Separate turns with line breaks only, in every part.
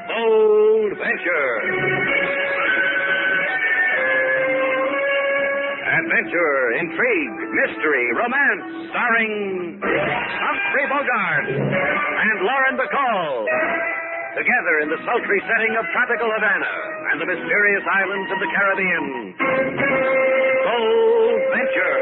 Bold Venture. Adventure, intrigue, mystery, romance, starring Humphrey Bogart and Lauren Bacall. Together in the sultry setting of tropical Havana and the mysterious islands of the Caribbean. Bold Venture.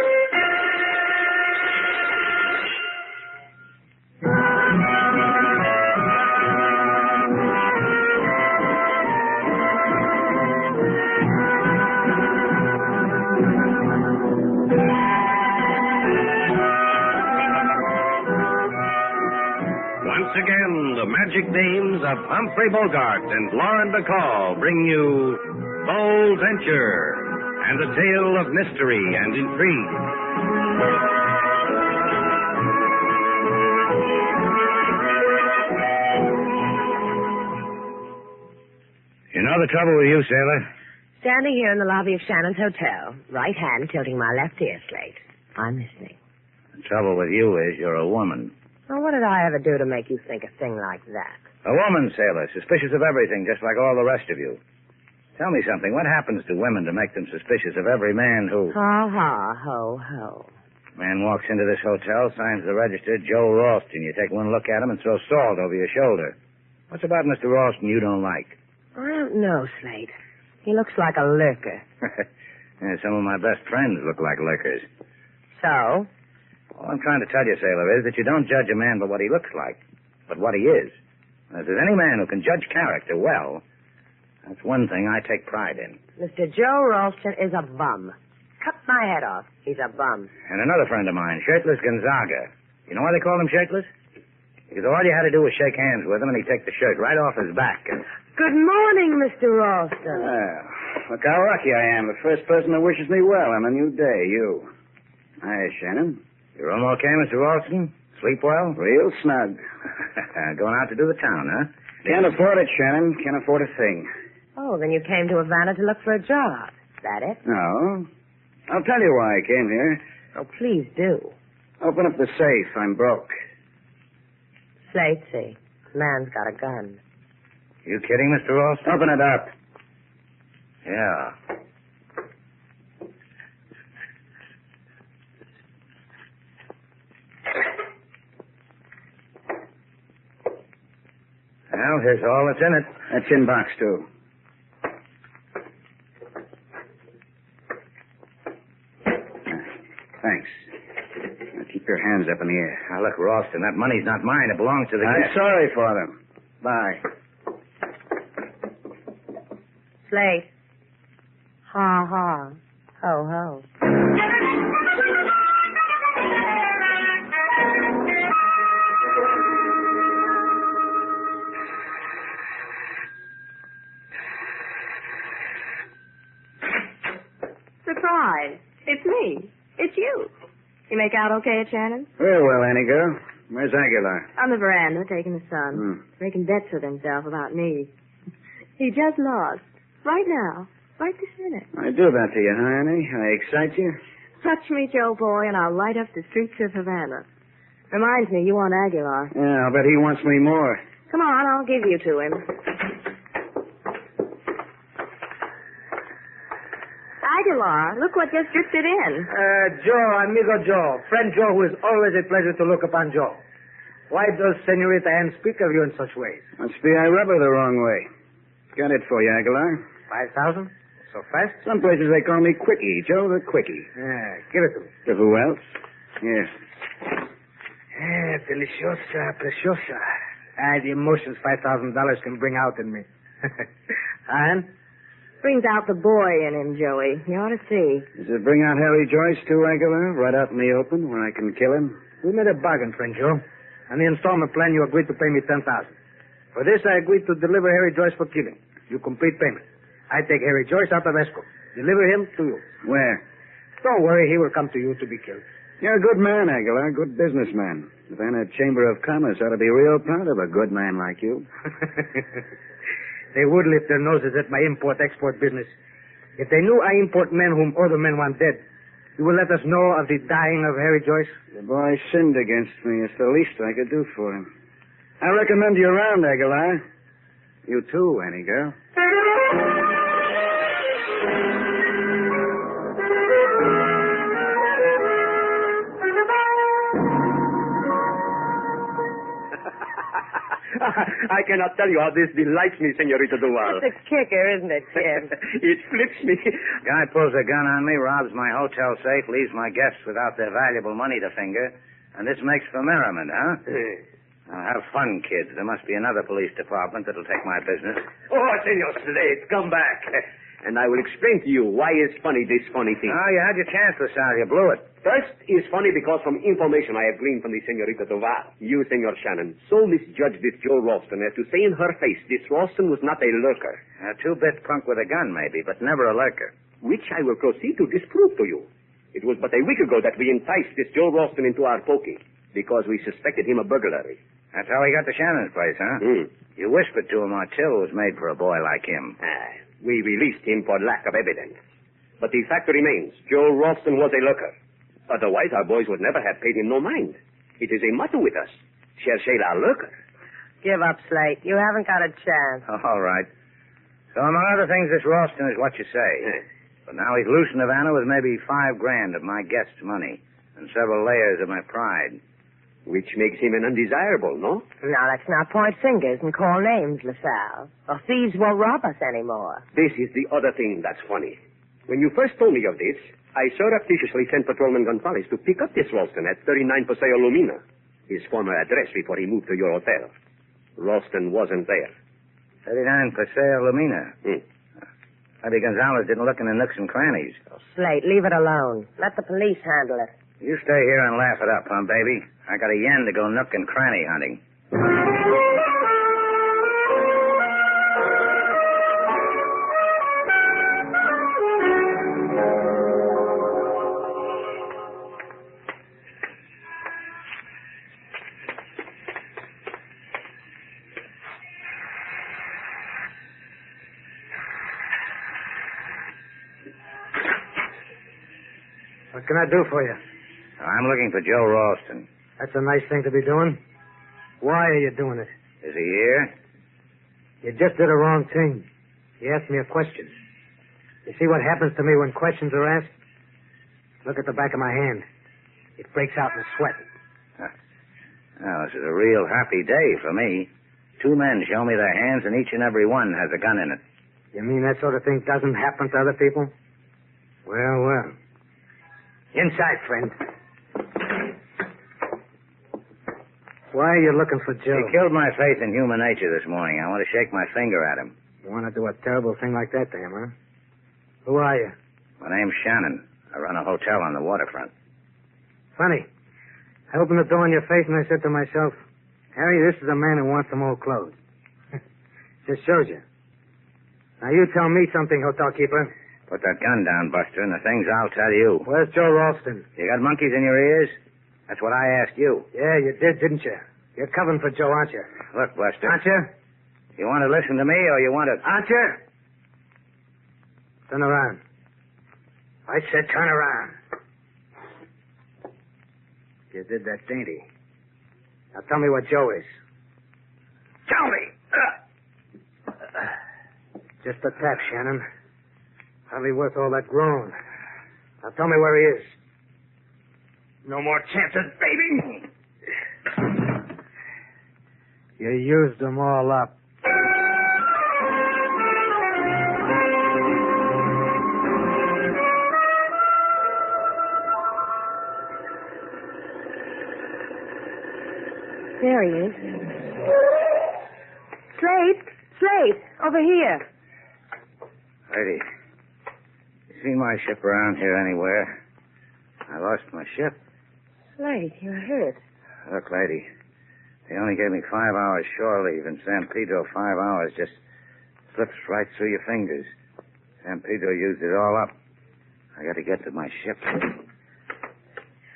Once again, the magic names of Humphrey Bogart and Lauren Bacall bring you Bold Venture and a tale of mystery and intrigue.
You know the trouble with you, Sailor?
Standing here in the lobby of Shannon's hotel, right hand tilting my left ear, Slate. I'm listening.
The trouble with you is you're a woman.
Well, what did I ever do to make you think a thing like that?
A woman, Sailor, suspicious of everything, just like all the rest of you. Tell me something. What happens to women to make them suspicious of every man who...
Ha, ha, ho, ho.
Man walks into this hotel, signs the register, Joe Ralston. You take one look at him and throw salt over your shoulder. What's about Mr. Ralston you don't like?
I don't know, Slate. He looks like a lurker.
Yeah, some of my best friends look like lurkers.
So?
All I'm trying to tell you, Sailor, is that you don't judge a man by what he looks like, but what he is. And if there's any man who can judge character well, that's one thing I take pride in.
Mr. Joe Ralston is a bum. Cut my head off. He's a bum.
And another friend of mine, Shirtless Gonzaga. You know why they call him Shirtless? Because all you had to do was shake hands with him, and he'd take the shirt right off his back. And...
Good morning, Mr. Ralston.
Well, look how lucky I am. The first person that wishes me well on a new day, you. Hi, Shannon.
Your room okay, Mr. Ralston? Sleep well?
Real snug.
Going out to do the town, huh?
Can't afford it, Shannon. Can't afford a thing.
Oh, then you came to Havana to look for a job. Is that it?
No. I'll tell you why I came here.
Oh, please do.
Open up the safe. I'm broke.
Slate, see. Man's got a gun.
You kidding, Mr. Ralston?
Open it up.
Yeah. Well, here's all that's in it.
That's in box, too. Thanks. Now keep your hands up in the air.
Now, look, Ralston, that money's not mine. It belongs to the
I'm
guest.
sorry for them. Bye.
Slate. Ha, ha. Ho, ho.
Surprise. It's me. It's you. You make out okay at Shannon?
Very well, Annie girl. Where's Aguilar?
On the veranda, taking the sun. Making bets with himself about me. He just lost. Right now. Right this minute.
I do that to you, huh, Annie? I excite you?
Touch me, Joe boy, and I'll light up the streets of Havana. Reminds me, you want Aguilar.
Yeah, I'll bet he wants me more.
Come on, I'll give you to him. Aguilar, look what just drifted in.
Joe, amigo Joe. Friend Joe, who is always a pleasure to look upon Joe. Why does Senorita Anne speak of you in such ways?
Must be I rub her the wrong way. Got it for you, Aguilar.
5,000? So fast?
Some places they call me Quickie. Joe the Quickie.
Yeah, give it to me.
To who else? Yes.
Deliciosa, preciosa. The emotions $5,000 can bring out in me. Anne?
Brings out the boy in him, Joey. You ought to see.
Does it bring out Harry Joyce, too, Aguilar? Right out in the open where I can kill him?
We made a bargain, friend Joe. On the installment plan, you agreed to pay me $10,000. For this, I agreed to deliver Harry Joyce for killing. You complete payment. I take Harry Joyce out of escort. Deliver him to you.
Where?
Don't worry, he will come to you to be killed.
You're a good man, Aguilar. Good businessman. The Havana Chamber of Commerce ought to be real proud of a good man like you.
They would lift their noses at my import-export business. If they knew I import men whom other men want dead, You will let us know of the dying of Harry Joyce?
The boy sinned against me. It's the least I could do for him. I recommend you around, Aguilar. You too, Annie girl.
I cannot tell you how this delights me, Senorita Duval.
It's a kicker, isn't it, Jim?
It flips me.
Guy pulls a gun on me, robs my hotel safe, leaves my guests without their valuable money to finger, and this makes for merriment, huh? Now, have fun, kids. There must be another police department that'll take my business.
Oh, Senor Slate, come back. And I will explain to you why is funny this funny thing.
Oh, you had your chance, LaSalle. You blew it.
First, is funny because from information I have gleaned from the Senorita Duval, you, Senor Shannon, so misjudged this Joe Ralston as to say in her face this Ralston was not a lurker.
A two-bit punk with a gun, maybe, but never a lurker.
Which I will proceed to disprove to you. It was but a week ago that we enticed this Joe Ralston into our pokey because we suspected him of burglary.
That's how he got to Shannon's place, huh? You whispered to him our till was made for a boy like him.
We released him for lack of evidence. But the fact remains, Joe Ralston was a lurker. Otherwise, our boys would never have paid him no mind. It is a motto with us. Cherchez la lurker.
Give up, Slate. You haven't got a chance.
All right. So, among other things, this Ralston is what you say. But now he's loose in Havana with maybe $5,000 of my guests' money and several layers of my pride.
Which makes him an undesirable, no?
Now, let's not point fingers and call names, LaSalle. Or thieves won't rob us anymore.
This is the other thing that's funny. When you first told me of this, I surreptitiously sent Patrolman Gonzalez to pick up this Ralston at 39 Paseo Lumina, his former address before he moved to your hotel. Ralston wasn't there.
39 Paseo Lumina. Maybe Gonzalez didn't look in the nooks and crannies.
Oh, Slate, leave it alone. Let the police handle it.
You stay here and laugh it up, huh, baby? I got a yen to go nook and cranny hunting.
What can I do for you?
I'm looking for Joe Ralston.
That's a nice thing to be doing. Why are you doing it?
Is he here?
You just did a wrong thing. You asked me a question. You see what happens to me when questions are asked? Look at the back of my hand. It breaks out in a sweat.
Now, this is a real happy day for me. 2 men show me their hands, and each and every one has a gun in it.
You mean that sort of thing doesn't happen to other people? Well, well. Inside, friend. Why are you looking for Joe?
He killed my faith in human nature this morning. I want to shake my finger at him.
You want to do a terrible thing like that to him, huh? Who are you?
My name's Shannon. I run a hotel on the waterfront.
Funny. I opened the door in your face and I said to myself, Harry, this is a man who wants some old clothes. Just shows you. Now you tell me something, hotel keeper.
Put that gun down, Buster, and the things I'll tell you.
Where's Joe Ralston?
You got monkeys in your ears? That's what I asked you.
Yeah, you did, didn't you? You're covering for Joe, aren't you?
Look, Buster.
Aren't you?
You want to listen to me or you want to...
Aren't you? Turn around. I said turn around. You did that dainty. Now tell me what Joe is. Tell me! Just a tap, Shannon. Hardly worth all that groan. Now tell me where he is. No more chances, baby! You used them all up.
There he is. Slate, over here.
Lady, you see my ship around here anywhere? I lost my ship.
Slate, you're hurt.
Look, lady, they only gave me 5 hours shore leave in San Pedro. 5 hours just slips right through your fingers. San Pedro used it all up. I got to get to my ship.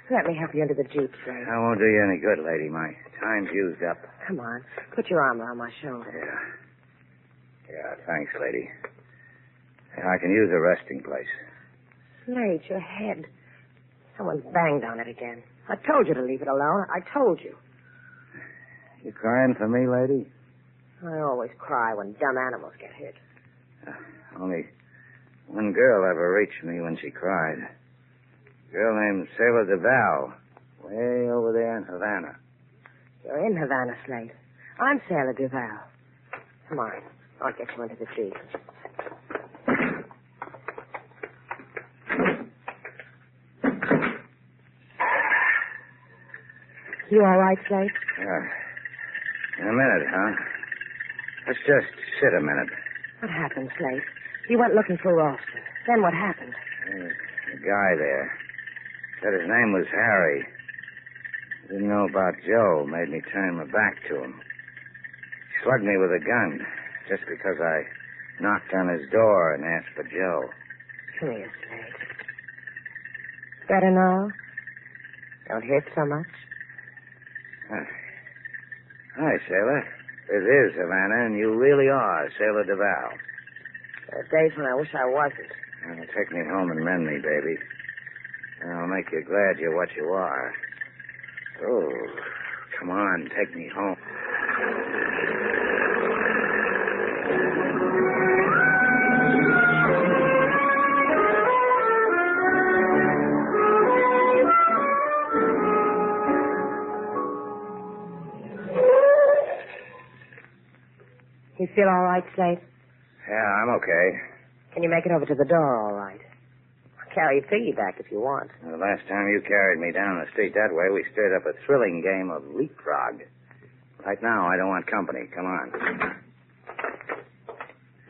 Let me help you into the Jeep, Slate.
That won't do you any good, lady. My time's used up.
Come on. Put your arm around my shoulder.
Yeah, thanks, lady. Yeah, I can use a resting place.
Slate, your head. Someone banged on it again. I told you to leave it alone. I told you.
You crying for me, lady?
I always cry when dumb animals get hit.
Only one girl ever reached me when she cried. A girl named Sailor Duval, way over there in Havana.
You're in Havana, Slate. I'm Sailor Duval. Come on. I'll get you into the Jeep. You all right, Slate?
In a minute, huh? Let's just sit a minute.
What happened, Slate? You went looking for Ralston. Then what happened?
The guy there said his name was Harry. Didn't know about Joe. Made me turn my back to him. He slugged me with a gun just because I knocked on his door and asked for Joe.
Come here, Slate. Better now? Don't hurt so much?
Hi, Sailor. This is Havana, and you really are Sailor Duval.
There are days when I wish I wasn't.
Take me home and mend me, baby. And I'll make you glad you're what you are. Oh, come on, take me home.
You feel all right, Slate?
Yeah, I'm okay.
Can you make it over to the door all right? I'll carry your piggyback if you want.
The last time you carried me down the street that way, we stirred up a thrilling game of leapfrog. Right now, I don't want company. Come on.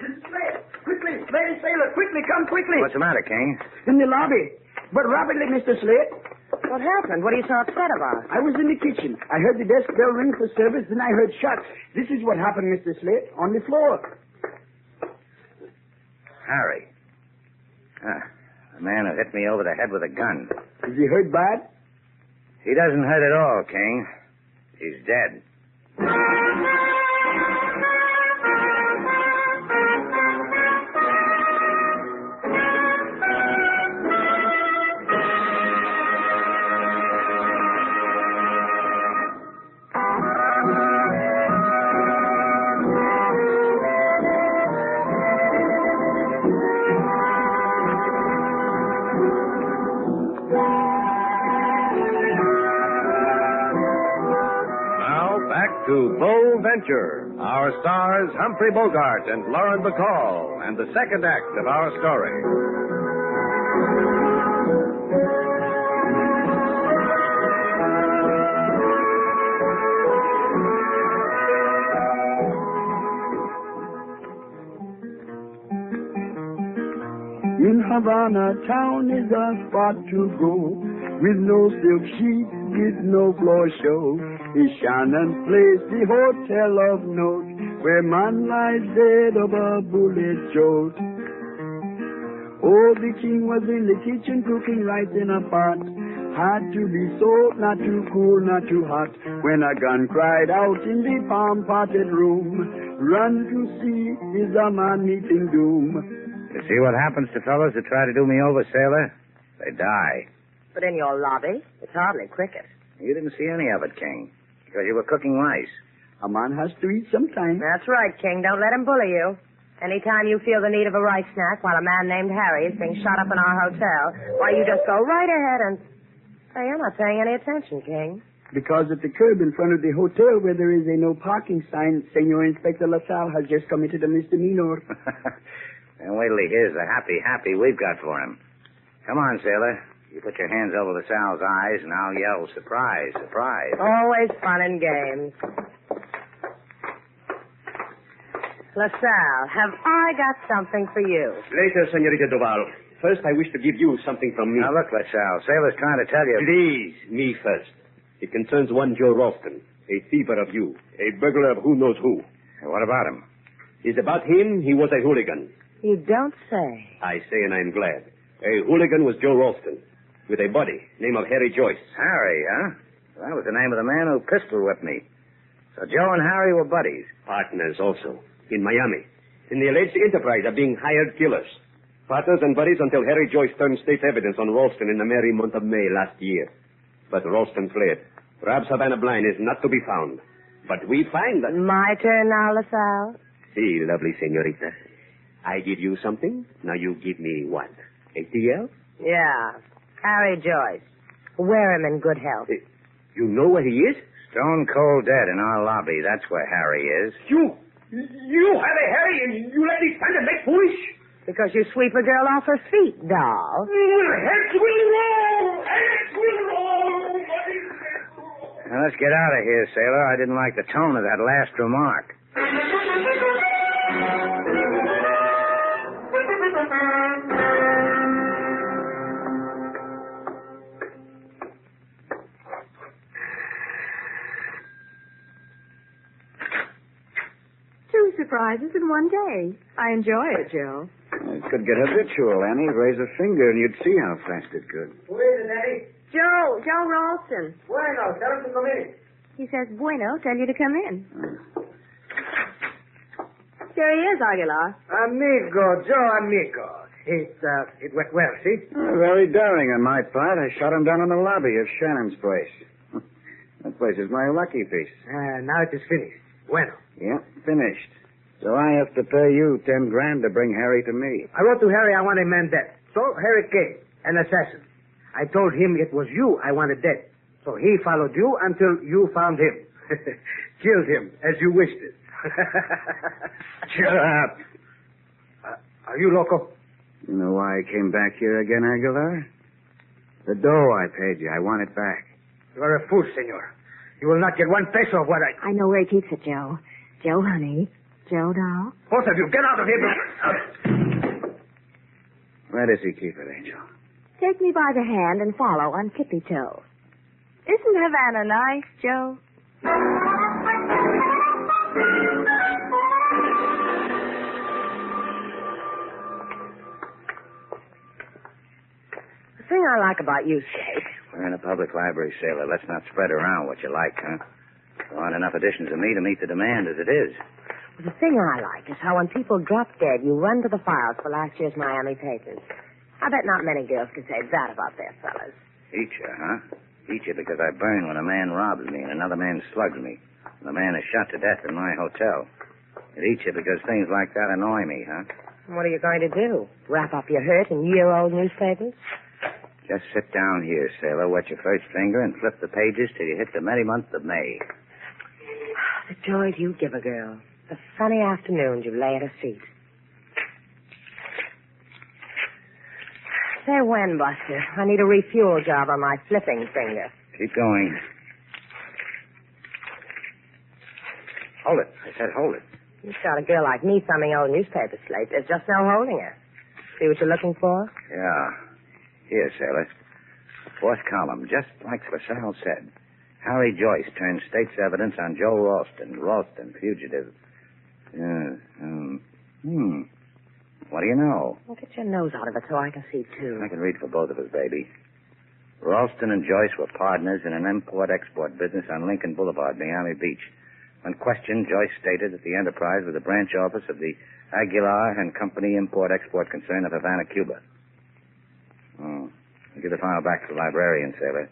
Slate, quickly, Slate and Sailor, quickly, come quickly.
What's the matter, King?
In the lobby. But rapidly, Mr. Slate.
What happened? What are you so upset about?
I was in the kitchen. I heard the desk bell ring for service, then I heard shots. This is what happened, Mr. Slate, on the floor.
Harry. The man who hit me over the head with a gun.
Is he hurt bad?
He doesn't hurt at all, King. He's dead.
To Bold Venture, our stars Humphrey Bogart and Lauren Bacall, and the second act of our story.
In Havana town is a spot to go, with no silk sheets, with no floor show. Is Shannon's place, the hotel of note, where man lies dead of a bullet jolt. Oh, the king was in the kitchen cooking rice in a pot. Had to be salt, not too cool, not too hot. When a gun cried out in the palm-potted room, run to see, is a man meeting doom.
You see what happens to fellows that try to do me over, Sailor? They die.
But in your lobby, it's hardly cricket.
You didn't see any of it, King, because you were cooking rice.
A man has to eat sometime.
That's right, King. Don't let him bully you. Anytime you feel the need of a rice snack while a man named Harry is being shot up in our hotel, why, you just go right ahead and... Hey, you're not paying any attention, King.
Because at the curb in front of the hotel where there is a no parking sign, Senor Inspector LaSalle has just committed a misdemeanor.
And wait till he hears the happy we've got for him. Come on, Sailor. You put your hands over LaSalle's eyes, and I'll yell, surprise, surprise.
Always fun and games. LaSalle, have I got something for you?
Later, Senorita Duval. First, I wish to give you something from me.
Now, look, LaSalle, Sailor's trying to tell you...
Please, me first. It concerns one Joe Ralston, a thiever of you, a burglar of who knows who.
Hey, what about him?
It's about him. He was a hooligan.
You don't say.
I say, and I'm glad. A hooligan was Joe Ralston, with a buddy, name of Harry Joyce.
Harry, huh? That was the name of the man who pistol whipped me. So Joe and Harry were buddies.
Partners also, in Miami. In the alleged enterprise of being hired killers. Partners and buddies until Harry Joyce turned state's evidence on Ralston in the merry month of May last year. But Ralston fled. Rob's Havana blind is not to be found. But we find that...
My turn now, LaSalle.
See, lovely senorita. I give you something. Now you give me what? ATL?
Yeah. Harry Joyce. Wear him in good health.
You know where he is?
Stone cold dead in our lobby. That's where Harry is.
You have a Harry and you let me stand and make foolish?
Because you sweep a girl off her feet, doll.
Heads will roll! Heads will roll!
Now, let's get out of here, Sailor. I didn't like the tone of that last remark.
Two surprises in one day. I enjoy it, Joe.
It could get habitual, Annie. Raise a finger and you'd see how fast it could.
Who is it, Eddie?
Joe Ralston.
Bueno, tell him to come in.
He says, bueno, tell you to come in. There he is, Aguilar.
Amigo, Joe, amigo. It went well, see?
Very daring on my part. I shot him down in the lobby of Shannon's place. That place is my lucky piece.
Now it is finished. Bueno.
Yeah, finished. So I have to pay you $10,000 to bring Harry to me.
I wrote to Harry I want a man dead. So Harry came, an assassin. I told him it was you I wanted dead. So he followed you until you found him. Killed him, as you wished it.
Shut up.
Are you loco?
You know why I came back here again, Aguilar? The dough I paid you. I want it back.
You are a fool, senor. You will not get one peso of what
I know where he keeps it, Joe. Joe, honey. Joe, doll.
Both of you, get out of here.
Where does he keep it, Angel?
Take me by the hand and follow on tippy toe. Isn't Havana nice, Joe?
The thing I like about you, Skate.
We're in a public library, Sailor. Let's not spread around what you like, huh? There aren't enough editions of me to meet the demand as it is.
The thing I like is how when people drop dead, you run to the files for last year's Miami papers. I bet not many girls can say that about their fellas.
Eat you, huh? Eat you because I burn when a man robs me and another man slugs me. And the man is shot to death in my hotel. It eats you because things like that annoy me, huh?
What are you going to do? Wrap up your hurt in year-old newspapers?
Just sit down here, Sailor, wet your first finger, and flip the pages till you hit the merry month of May.
The joys you give a girl. The sunny afternoons you lay at her feet. Say when, Buster. I need a refuel job on my flipping finger.
Keep going. Hold it. I said hold it.
You shot a girl like me thumbing old newspaper slate. There's just no holding her. See what you're looking for?
Yeah. Here, Sailor. Fourth column, just like LaSalle said. Harry Joyce turned state's evidence on Joe Ralston. Ralston, fugitive. What do you know?
Well, get your nose out of it so I can see, too.
I can read for both of us, baby. Ralston and Joyce were partners in an import-export business on Lincoln Boulevard, Miami Beach. When questioned, Joyce stated that the enterprise was a branch office of the Aguilar and Company Import-Export concern of Havana, Cuba. I'll give the file back to the librarian, Sailor.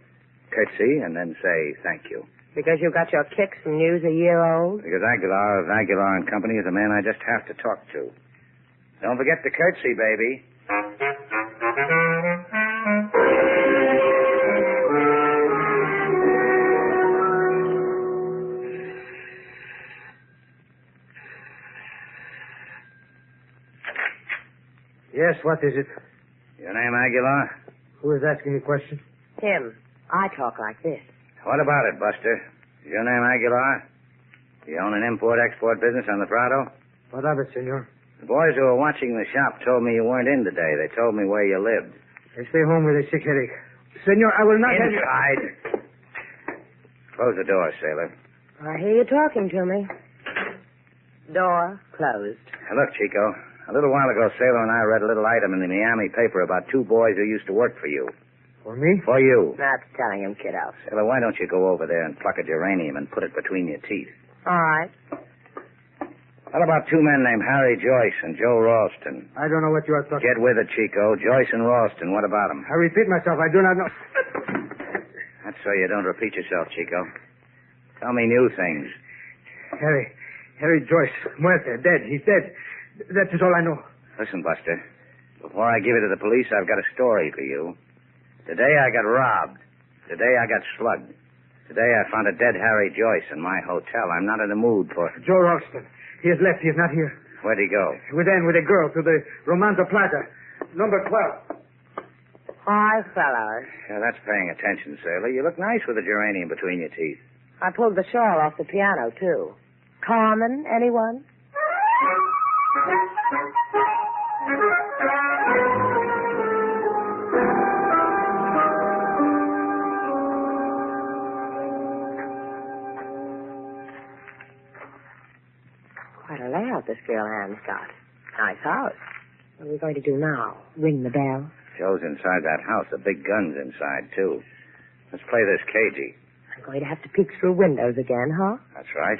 Curtsy, and then say thank you.
Because you got your kicks from news a year old?
Because Aguilar of Aguilar and Company is a man I just have to talk to. Don't forget the curtsy, baby.
Yes, what is it?
Your name Aguilar?
Who is asking me question?
Him. I talk like this.
What about it, Buster? Is your name Aguilar? You own an import-export business on the Prado?
What of it, senor?
The boys who were watching the shop told me you weren't in today. They told me where you lived.
I stay home with a sick headache. Senor, I will not have you...
Inside. Close the door, Sailor.
I hear you talking to me. Door closed.
Now, look, Chico. A little while ago, Sailor and I read a little item in the Miami paper about two boys who used to work for you.
For me?
For you.
That's telling him, kiddo.
Sailor, why don't you go over there and pluck a geranium and put it between your teeth?
All right.
What about two men named Harry Joyce and Joe Ralston?
I don't know what you are talking
Get with it, Chico. Joyce and Ralston. What about them?
I repeat myself, I do not know.
That's so you don't repeat yourself, Chico. Tell me new things.
Harry Joyce, muerte, dead. He's dead. That is all I know.
Listen, Buster. Before I give it to the police, I've got a story for you. Today I got robbed. Today I got slugged. Today I found a dead Harry Joyce in my hotel. I'm not in the mood for it.
Joe Ralston. He has left. He is not here.
Where'd he go?
With a girl to the Romanta Plaza. Number 12.
Hi, fellas.
Yeah, that's paying attention, Sailor. You look nice with a geranium between your teeth.
I pulled the shawl off the piano, too. Carmen, anyone? Quite a layout this girl Anne's got. Nice house. What are we going to do now? Ring the bell?
Joe's inside that house. The big gun's inside, too. Let's play this cagey.
I'm going to have to peek through windows again, huh?
That's right.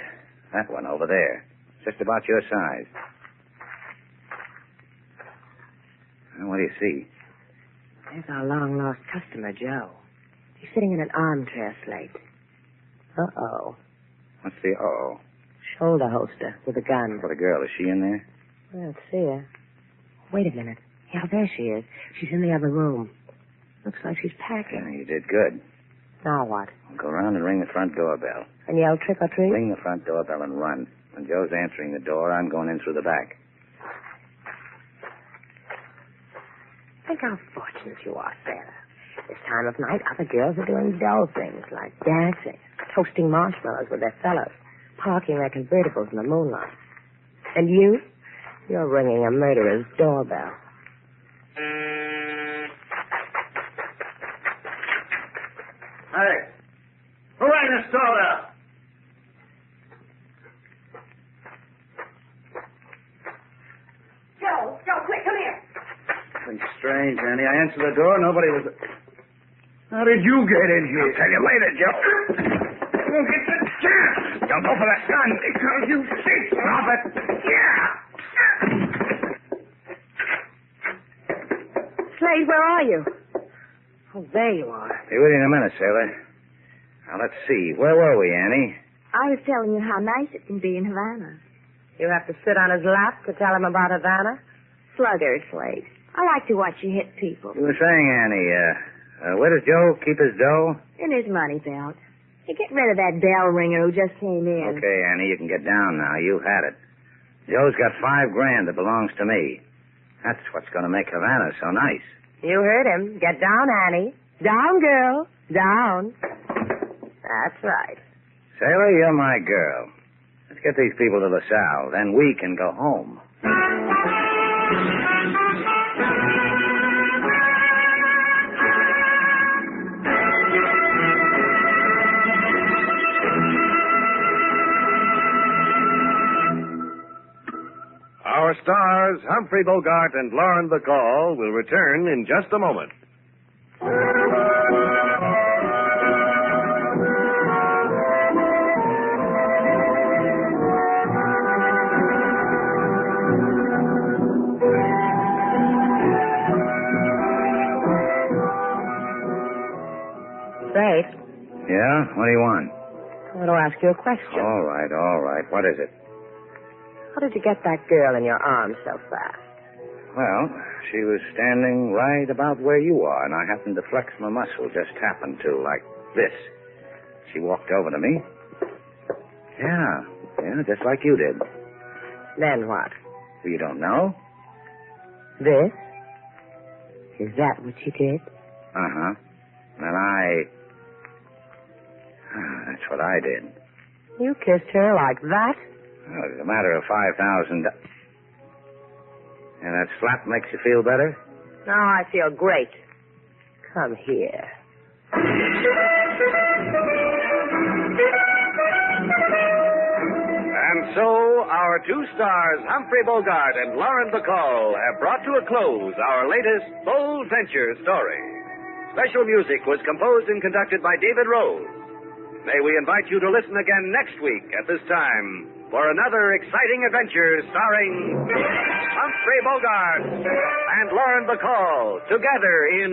That one over there. Just about your size. Well, what do you see?
There's our long-lost customer, Joe. He's sitting in an armchair, Slate. Uh-oh.
What's the uh-oh?
Shoulder holster with a gun.
For the girl. Is she in there?
Let's see her. Wait a minute. Yeah, there she is. She's in the other room. Looks like she's packing.
Yeah, you did good.
Now what?
Go around and ring the front doorbell.
And yell trick or treat?
Ring the front doorbell and run. When Joe's answering the door, I'm going in through the back.
Think how fortunate you are, Sarah. This time of night, other girls are doing dull things like dancing, toasting marshmallows with their fellows, parking their convertibles in the moonlight. And you're ringing a murderer's doorbell.
Hey, who rang this doorbell?
Joe, quick, come here.
Something strange, Annie. I answered the door. Nobody was... How did you get in here?
I'll tell you later, Joe. You won't get the chance. Don't go for the gun because you see. Drop it. Yeah.
Slade, where are you? Oh, there you are.
Be with you in a minute, Sailor. Now, let's see. Where were we, Annie?
I was telling you how nice it can be in Havana.
You have to sit on his lap to tell him about Havana?
Slugger, Slade. I like to watch you hit people.
You were saying, Annie, where does Joe keep his dough?
In his money belt. You get rid of that bell ringer who just came in.
Okay, Annie, you can get down now. You had it. Joe's got $5,000 that belongs to me. That's what's going to make Havana so nice.
You heard him. Get down, Annie. Down, girl. Down. That's right.
Sailor, you're my girl. Let's get these people to LaSalle. Then we can go home.
Our stars, Humphrey Bogart and Lauren Bacall, will return in just a moment.
Slade,
Yeah? What do you want?
I want to ask you a question.
All right. What is it?
How did you get that girl in your arms so fast?
Well, she was standing right about where you are, and I happened to flex my muscle. Just happened to, like this. She walked over to me. Yeah, just like you did.
Then what?
Well, you don't know?
This? Is that what you did?
Uh-huh. And that's what I did.
You kissed her like that?
Well, it's a matter of $5,000. And that slap makes you feel better?
Now I feel great. Come here.
And so, our two stars, Humphrey Bogart and Lauren Bacall, have brought to a close our latest Bold Venture story. Special music was composed and conducted by David Rose. May we invite you to listen again next week at this time for another exciting adventure starring Humphrey Bogart and Lauren Bacall together in